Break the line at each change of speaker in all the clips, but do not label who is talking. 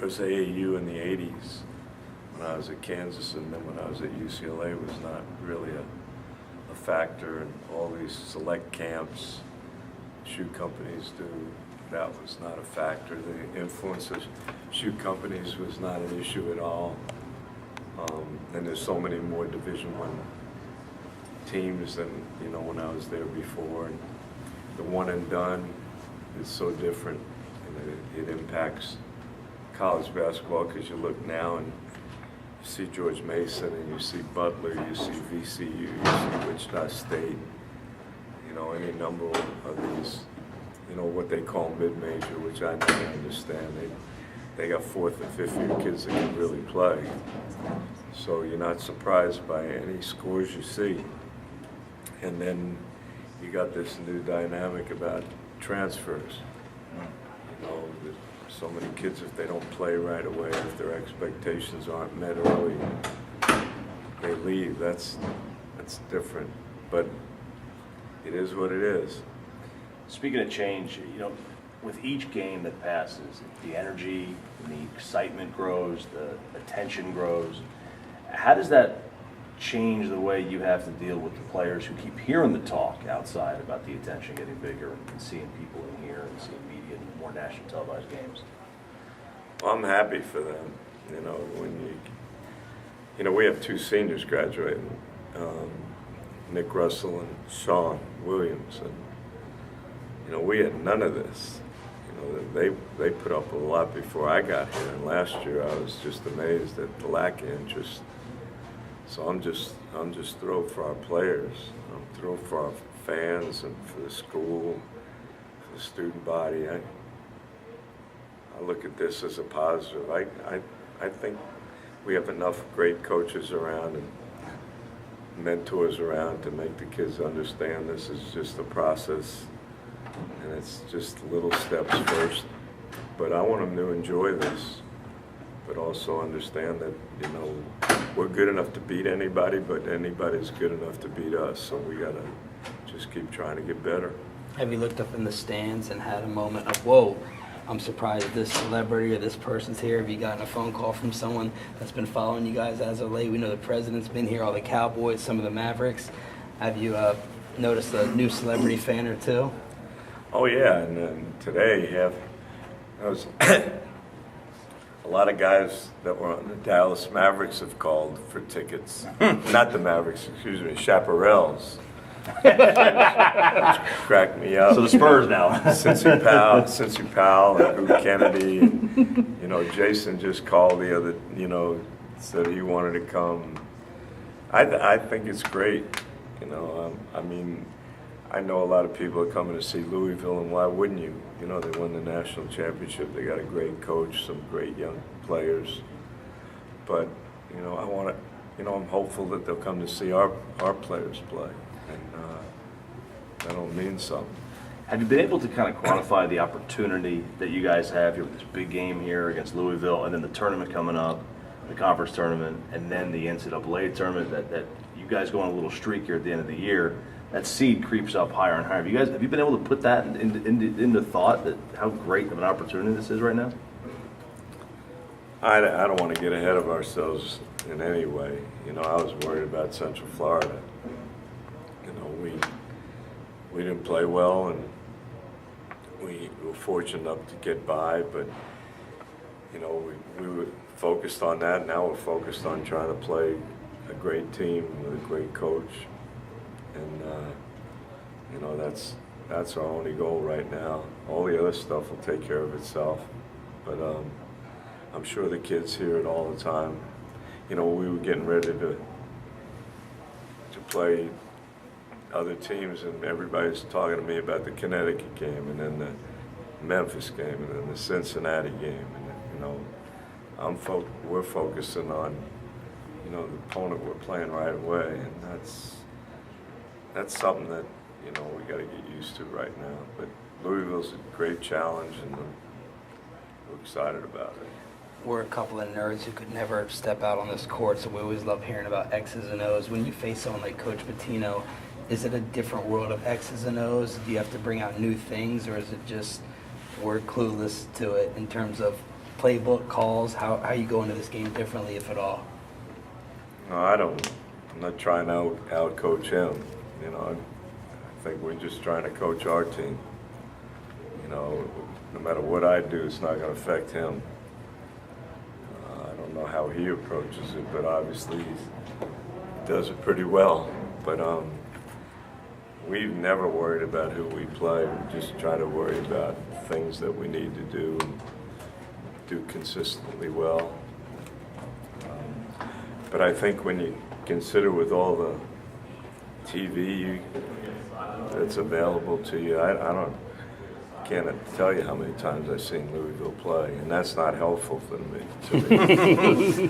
was AAU in the 80s when I was at Kansas, and then when I was at UCLA was not really a factor, and all these select camps shoe companies do, that was not a factor. The influence of shoe companies was not an issue at all. And there's so many more Division I teams than, you know, when I was there before. And the one and done is so different, and it impacts college basketball, because you look now and you see George Mason, and you see Butler, you see VCU, you see Wichita State, you know, any number of these, you know, what they call mid-major, which I never understand. They got fourth and fifth year kids that can really play. So you're not surprised by any scores you see. And then you got this new dynamic about transfers. You know, so many kids, if they don't play right away, if their expectations aren't met early, they leave. That's different. But it is what it is.
Speaking of change, you know, with each game that passes, the energy and the excitement grows, the attention grows. How does that change the way you have to deal with the players who keep hearing the talk outside about the attention getting bigger and seeing people in here and seeing media and more national televised games?
Well, I'm happy for them. You know, you know, we have two seniors graduating, Nick Russell and Sean Williams, and you know, we had none of this. You know, they put up a lot before I got here, and last year I was just amazed at the lack of interest. So I'm just thrilled for our players. I'm thrilled for our fans and for the school, for the student body. I look at this as a positive. I think we have enough great coaches around and mentors around to make the kids understand this is just a process, and it's just little steps first. But I want them to enjoy this, but also understand that, you know, we're good enough to beat anybody, but anybody's good enough to beat us. So we gotta just keep trying to get better.
Have you looked up in the stands and had a moment of, whoa, I'm surprised this celebrity or this person's here? Have you gotten a phone call from someone that's been following you guys as of late? We know the president's been here, all the Cowboys, some of the Mavericks. Have you noticed a new celebrity fan or two?
Oh yeah, and today I was a lot of guys that were on the Dallas Mavericks have called for tickets. Not the Mavericks, excuse me, chaparrals. Cracked me up.
So the Spurs now.
Cincy Powell and Drew Kennedy. And, you know, Jason just called the other, you know, said he wanted to come. I think it's great. You know, I mean, I know a lot of people are coming to see Louisville, and why wouldn't you? You know, they won the national championship. They got a great coach, some great young players. But, you know, I want to, you know, I'm hopeful that they'll come to see our players play, and that'll mean something.
Have you been able to kind of quantify the opportunity that you guys have here with this big game here against Louisville, and then the tournament coming up, the conference tournament, and then the NCAA tournament, that you guys go on a little streak here at the end of the year? That seed creeps up higher and higher. Have you been able to put that into thought, that how great of an opportunity this is right now?
I don't want to get ahead of ourselves in any way. You know, I was worried about Central Florida. You know, we didn't play well, and we were fortunate enough to get by, but, you know, we were focused on that. Now we're focused on trying to play a great team with a great coach. And, you know, that's our only goal right now. All the other stuff will take care of itself. But I'm sure the kids hear it all the time. You know, we were getting ready to play other teams, and everybody's talking to me about the Connecticut game, and then the Memphis game, and then the Cincinnati game. And, you know, we're focusing on, you know, the opponent we're playing right away, and that's something that, you know, we got to get used to right now. But Louisville's a great challenge, and we're excited about it.
We're a couple of nerds who could never step out on this court, so we always love hearing about X's and O's. When you face someone like Coach Pitino, is it a different world of X's and O's? Do you have to bring out new things, or is it just we're clueless to it in terms of playbook calls? How you go into this game differently, if at all?
No, I'm not trying to out coach him. You know, I think we're just trying to coach our team. You know, no matter what I do, it's not going to affect him. I don't know how he approaches it, but obviously he does it pretty well. But we've never worried about who we play. We just try to worry about things that we need to do and do consistently well. But I think when you consider with all the TV that's available to you, can't tell you how many times I've seen Louisville play, and that's not helpful for me. To me.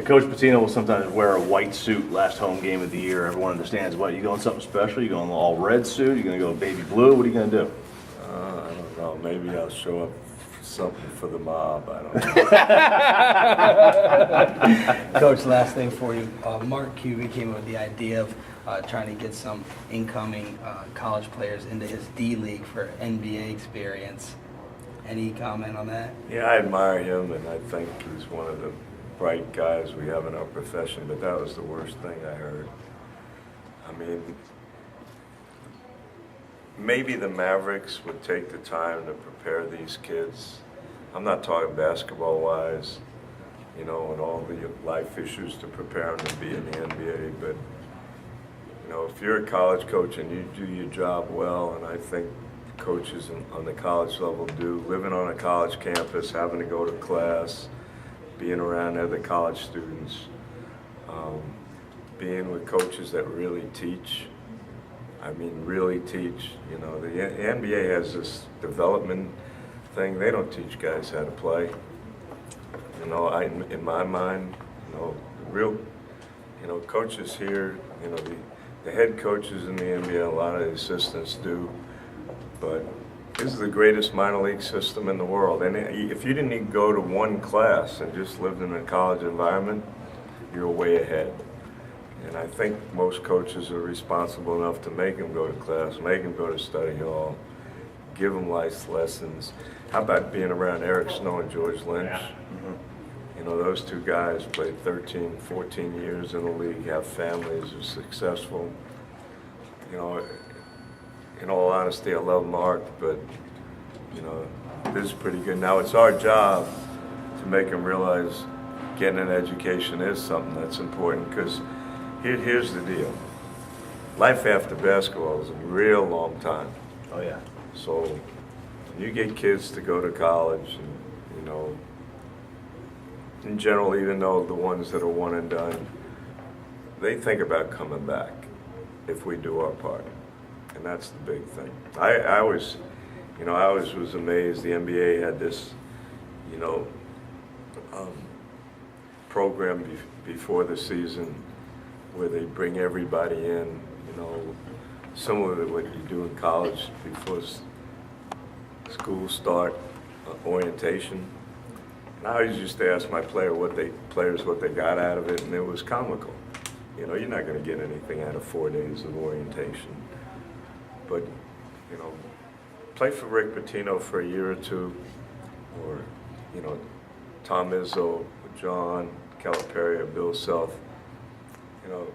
Coach Pitino will sometimes wear a white suit last home game of the year. Everyone understands what, you going something special? You going all red suit? You going to go baby blue? What are you going to do?
I don't know. Maybe I'll show up something for the mob. I don't know.
Coach, last thing for you. Mark Cuban came up with the idea of trying to get some incoming college players into his D-League for NBA experience. Any comment on that?
Yeah, I admire him, and I think he's one of the bright guys we have in our profession, but that was the worst thing I heard. I mean, maybe the Mavericks would take the time to prepare these kids. I'm not talking basketball-wise, you know, and all the life issues to prepare them to be in the NBA, but, you know, if you're a college coach and you do your job well, and I think coaches on the college level do, living on a college campus, having to go to class, being around other college students, being with coaches that really teach. I mean, really teach. You know, the NBA has this development thing. They don't teach guys how to play. You know, in my mind, you know, real, you know, coaches here, you know, the head coaches in the NBA, a lot of the assistants do, but this is the greatest minor league system in the world. And if you didn't even go to one class and just lived in a college environment, you're way ahead. And I think most coaches are responsible enough to make them go to class, make them go to study hall, give them life lessons. How about being around Eric Snow and George Lynch? Mm-hmm. You know, those two guys played 13, 14 years in the league, have families, are successful. You know, in all honesty, I love Mark, but, you know, this is pretty good. Now, it's our job to make them realize getting an education is something that's important, because here's the deal. Life after basketball is a real long time.
Oh, yeah.
So when you get kids to go to college, and, you know, in general, even though the ones that are one and done, they think about coming back if we do our part. And that's the big thing. I always was amazed the NBA had this, you know, program before the season where they bring everybody in, you know, similar to what you do in college before school start, orientation. And I always used to ask my players what they got out of it, and it was comical. You know, you're not going to get anything out of 4 days of orientation. But, you know, play for Rick Pitino for a year or two, or, you know, Tom Izzo, John Calipari, Bill Self. You know,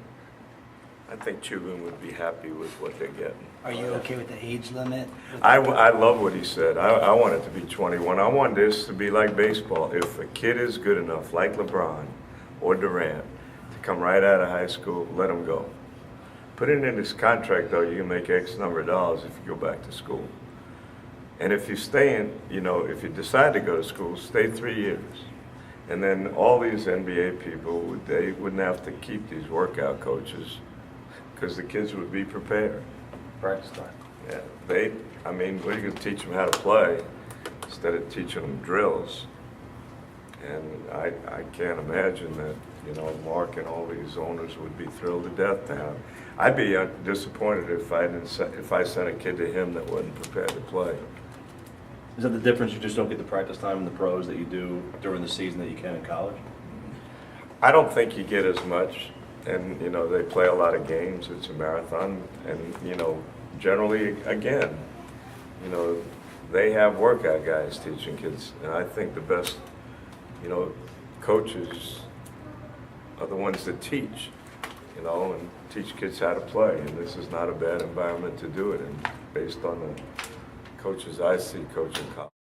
I think Cuban would be happy with what they're getting.
Are you okay with the age limit?
I love what he said. I want it to be 21. I want this to be like baseball. If a kid is good enough, like LeBron or Durant, to come right out of high school, let him go. Put it in his contract, though, you can make X number of dollars if you go back to school. And if you stay in, you know, if you decide to go to school, stay 3 years. And then all these NBA people, they wouldn't have to keep these workout coaches because the kids would be prepared.
Practice time.
Yeah, I mean, what are you going to teach them how to play instead of teaching them drills? And I can't imagine that, you know, Mark and all these owners would be thrilled to death to have. I'd be disappointed if I sent a kid to him that wasn't prepared to play.
Is that the difference? You just don't get the practice time in the pros that you do during the season that you can in college?
I don't think you get as much. And, you know, they play a lot of games. It's a marathon. And, you know, generally, again, you know, they have workout guys teaching kids. And I think the best, you know, coaches are the ones that teach, you know, and teach kids how to play. And this is not a bad environment to do it in, based on the coaches I see coaching college.